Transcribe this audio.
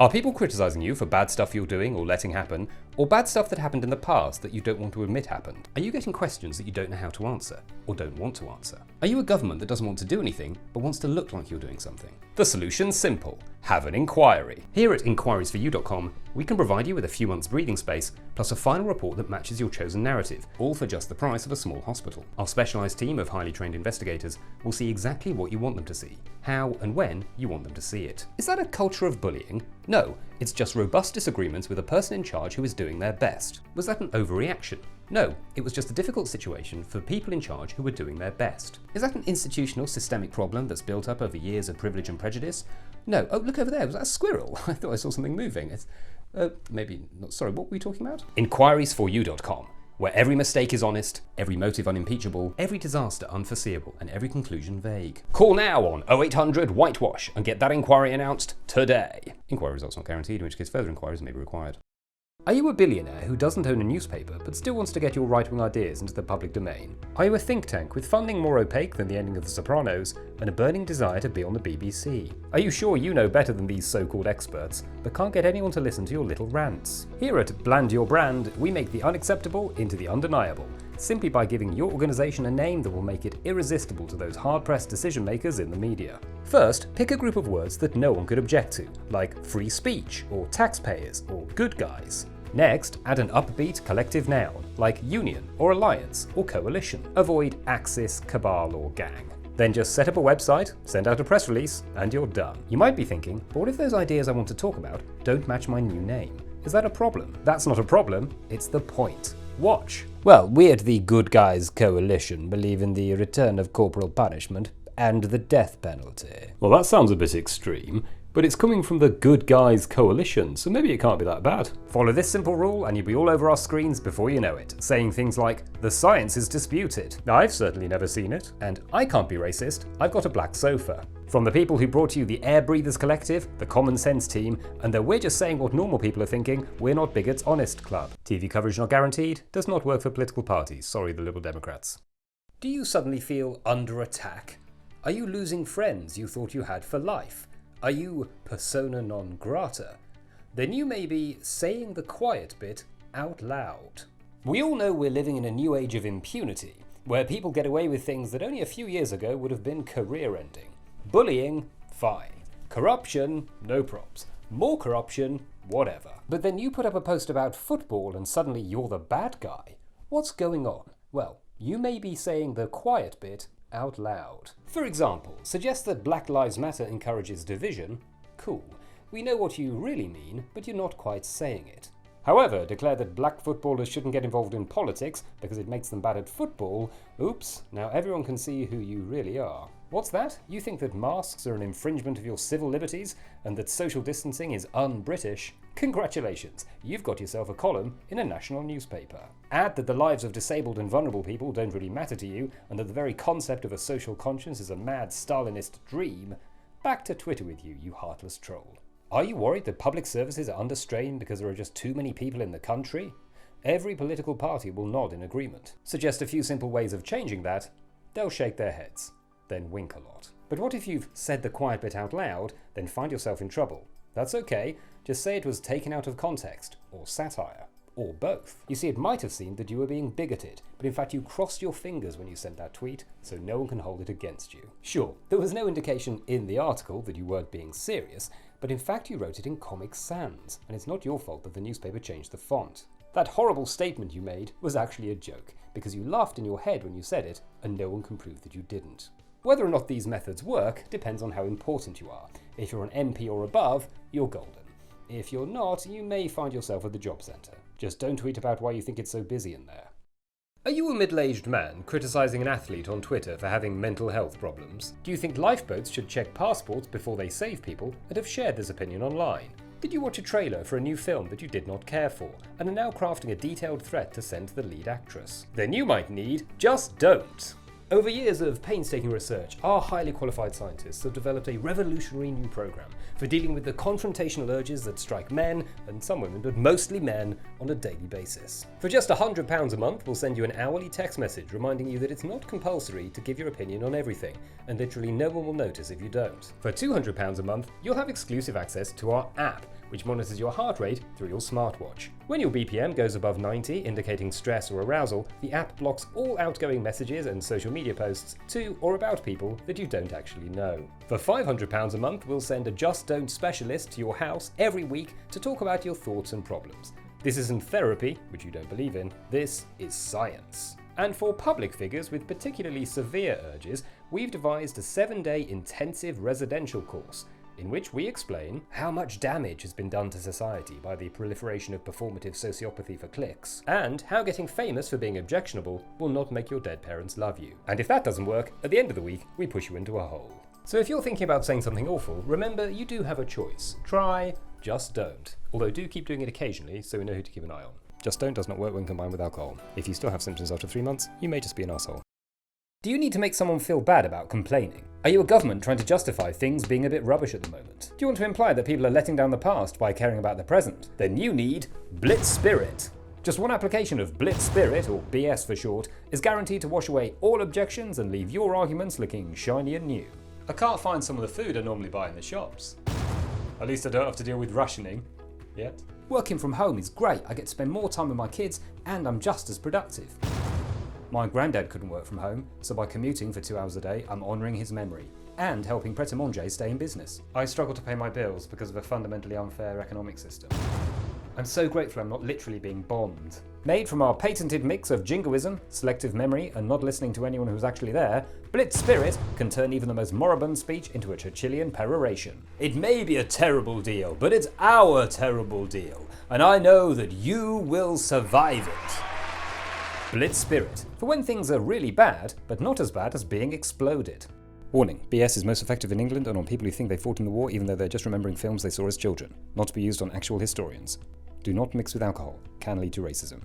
Are people criticizing you for bad stuff you're doing or letting happen, or bad stuff that happened in the past that you don't want to admit happened? Are you getting questions that you don't know how to answer, or don't want to answer? Are you a government that doesn't want to do anything, but wants to look like you're doing something? The solution's simple. Have an inquiry. Here at inquiriesforyou.com, we can provide you with a few months breathing space, plus a final report that matches your chosen narrative, all for just the price of a small hospital. Our specialised team of highly trained investigators will see exactly what you want them to see, how and when you want them to see it. Is that a culture of bullying? No, it's just robust disagreements with a person in charge who is doing their best. Was that an overreaction? No, it was just a difficult situation for people in charge who were doing their best. Is that an institutional systemic problem that's built up over years of privilege and prejudice? No. Oh, look over there, was that a squirrel? I thought I saw something moving. It's, maybe not. Sorry, what were we talking about? Inquiriesforyou.com, where every mistake is honest, every motive unimpeachable, every disaster unforeseeable, and every conclusion vague. Call now on 0800 Whitewash and get that inquiry announced today. Inquiry results not guaranteed, in which case further inquiries may be required. Are you a billionaire who doesn't own a newspaper but still wants to get your right-wing ideas into the public domain? Are you a think tank with funding more opaque than the ending of The Sopranos and a burning desire to be on the BBC? Are you sure you know better than these so-called experts but can't get anyone to listen to your little rants? Here at Bland Your Brand, we make the unacceptable into the undeniable, simply by giving your organisation a name that will make it irresistible to those hard-pressed decision-makers in the media. First, pick a group of words that no one could object to, like free speech, or taxpayers, or good guys. Next, add an upbeat collective noun, like union, or alliance, or coalition. Avoid axis, cabal, or gang. Then just set up a website, send out a press release, and you're done. You might be thinking, but what if those ideas I want to talk about don't match my new name? Is that a problem? That's not a problem, it's the point. Watch. Well, we at the Good Guys Coalition believe in the return of corporal punishment and the death penalty. Well, that sounds a bit extreme, but it's coming from the Good Guys Coalition, so maybe it can't be that bad. Follow this simple rule and you'll be all over our screens before you know it, saying things like, the science is disputed. I've certainly never seen it, and I can't be racist, I've got a black sofa. From the people who brought you the Air Breathers Collective, the Common Sense team, and the We're Just Saying What Normal People Are Thinking, We're Not Bigots Honest Club. TV coverage not guaranteed, does not work for political parties, sorry the Liberal Democrats. Do you suddenly feel under attack? Are you losing friends you thought you had for life? Are you persona non grata? Then you may be saying the quiet bit out loud. We all know we're living in a new age of impunity, where people get away with things that only a few years ago would have been career-ending. Bullying, fine. Corruption, no props. More corruption, whatever. But then you put up a post about football and suddenly you're the bad guy. What's going on? Well, you may be saying the quiet bit out loud. For example, suggest that Black Lives Matter encourages division. Cool. We know what you really mean, but you're not quite saying it. However, declare that black footballers shouldn't get involved in politics because it makes them bad at football. Oops, now everyone can see who you really are. What's that? You think that masks are an infringement of your civil liberties and that social distancing is un-British? Congratulations, you've got yourself a column in a national newspaper. Add that the lives of disabled and vulnerable people don't really matter to you and that the very concept of a social conscience is a mad Stalinist dream. Back to Twitter with you, you heartless troll. Are you worried that public services are under strain because there are just too many people in the country? Every political party will nod in agreement. Suggest a few simple ways of changing that, they'll shake their heads, then wink a lot. But what if you've said the quiet bit out loud, then find yourself in trouble? That's okay, just say it was taken out of context, or satire, or both. You see, it might have seemed that you were being bigoted, but in fact you crossed your fingers when you sent that tweet, so no one can hold it against you. Sure, there was no indication in the article that you weren't being serious, but in fact you wrote it in Comic Sans, and it's not your fault that the newspaper changed the font. That horrible statement you made was actually a joke, because you laughed in your head when you said it, and no one can prove that you didn't. Whether or not these methods work depends on how important you are. If you're an MP or above, you're golden. If you're not, you may find yourself at the job centre. Just don't tweet about why you think it's so busy in there. Are you a middle-aged man criticising an athlete on Twitter for having mental health problems? Do you think lifeboats should check passports before they save people and have shared this opinion online? Did you watch a trailer for a new film that you did not care for and are now crafting a detailed threat to send to the lead actress? Then you might need Just Don't. Over years of painstaking research, our highly qualified scientists have developed a revolutionary new program for dealing with the confrontational urges that strike men, and some women, but mostly men, on a daily basis. For just £100 a month, we'll send you an hourly text message reminding you that it's not compulsory to give your opinion on everything, and literally no one will notice if you don't. For £200 a month, you'll have exclusive access to our app, which monitors your heart rate through your smartwatch. When your BPM goes above 90, indicating stress or arousal, the app blocks all outgoing messages and social media posts to or about people that you don't actually know. For £500 a month, we'll send a Just Don't specialist to your house every week to talk about your thoughts and problems. This isn't therapy, which you don't believe in, this is science. And for public figures with particularly severe urges, we've devised a 7-day intensive residential course in which we explain how much damage has been done to society by the proliferation of performative sociopathy for clicks, and how getting famous for being objectionable will not make your dead parents love you. And if that doesn't work, at the end of the week, we push you into a hole. So if you're thinking about saying something awful, remember you do have a choice. Try Just Don't. Although do keep doing it occasionally so we know who to keep an eye on. Just Don't does not work when combined with alcohol. If you still have symptoms after 3 months, you may just be an asshole. Do you need to make someone feel bad about complaining? Are you a government trying to justify things being a bit rubbish at the moment? Do you want to imply that people are letting down the past by caring about the present? Then you need Blitz Spirit. Just one application of Blitz Spirit, or BS for short, is guaranteed to wash away all objections and leave your arguments looking shiny and new. I can't find some of the food I normally buy in the shops. At least I don't have to deal with rationing. Yet. Working from home is great. I get to spend more time with my kids and I'm just as productive. My granddad couldn't work from home, so by commuting for 2 hours a day, I'm honouring his memory and helping Pret a Manger stay in business. I struggle to pay my bills because of a fundamentally unfair economic system. I'm so grateful I'm not literally being bombed. Made from our patented mix of jingoism, selective memory, and not listening to anyone who's actually there, Blitz Spirit can turn even the most moribund speech into a Churchillian peroration. It may be a terrible deal, but it's our terrible deal, and I know that you will survive it. Blitz Spirit, for when things are really bad, but not as bad as being exploded. Warning, BS is most effective in England and on people who think they fought in the war even though they're just remembering films they saw as children. Not to be used on actual historians. Do not mix with alcohol. Can lead to racism.